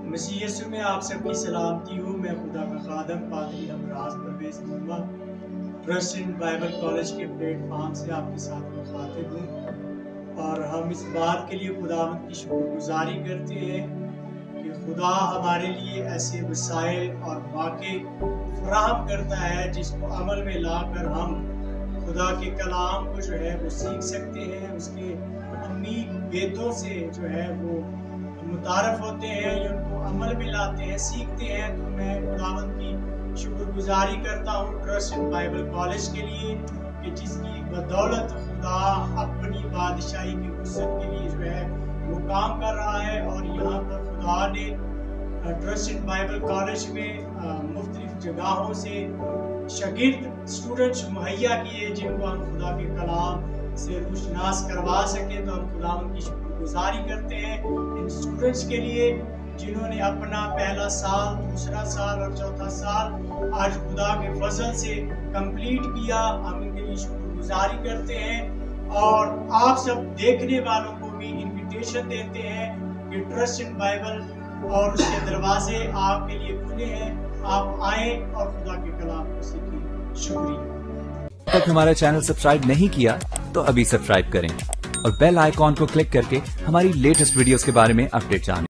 मसीह यीशु में आप सबकी सलामती हो। मैं खुदा का खादम पादरी हमराज परवेज नुमा ट्रस्ट इन बाइबल कॉलेज के प्लेटफॉर्म से आपके साथ मुखातिब हूँ और हम इस बात के लिए खुदावंद की शुक्रगुजारी करते हैं कि खुदा हमारे लिए ऐसे वसाइल और मौके फराहम करता है जिसको अमल में लाकर हम खुदा के कलाम को जो है वो सीख सकते हैं, उसके अमीर वेदों से जो है वो मुतारफ होते हैं या उनको अमल में लाते हैं, सीखते हैं। तो मैं खुदावंद की शुक्रगुजारी करता हूँ ट्रस्ट इन बाइबल कॉलेज के लिए कि जिसकी बदौलत खुदा अपनी बादशाही की वुसअत के लिए जो है वो काम कर रहा है। और यहाँ पर खुदा ने ट्रस्ट इन बाइबल कॉलेज में मुख्तलिफ जगहों से शागिर्द स्टूडेंट्स मुहैया किए जिनको हम खुदा के कलाम से रुशनास करवा सके। तो हम खुदावंद की शुक्रगुजारी करते हैं इन स्टूडेंट्स के लिए जिन्होंने अपना पहला साल, दूसरा साल और चौथा साल आज खुदा के फजल से कंप्लीट किया। हम इनके लिए शुक्रगुजारी करते हैं और आप सब देखने वालों को भी इनविटेशन देते हैं कि ट्रस्ट इन बाइबल और उसके दरवाजे आपके लिए खुले हैं। आप आए और खुदा के कलाम को सीखें। शुक्रिया। अब तक हमारा चैनल सब्सक्राइब नहीं किया तो अभी सब्सक्राइब करें और बेल आइकॉन को क्लिक करके हमारी लेटेस्ट वीडियोस के बारे में अपडेट जानें।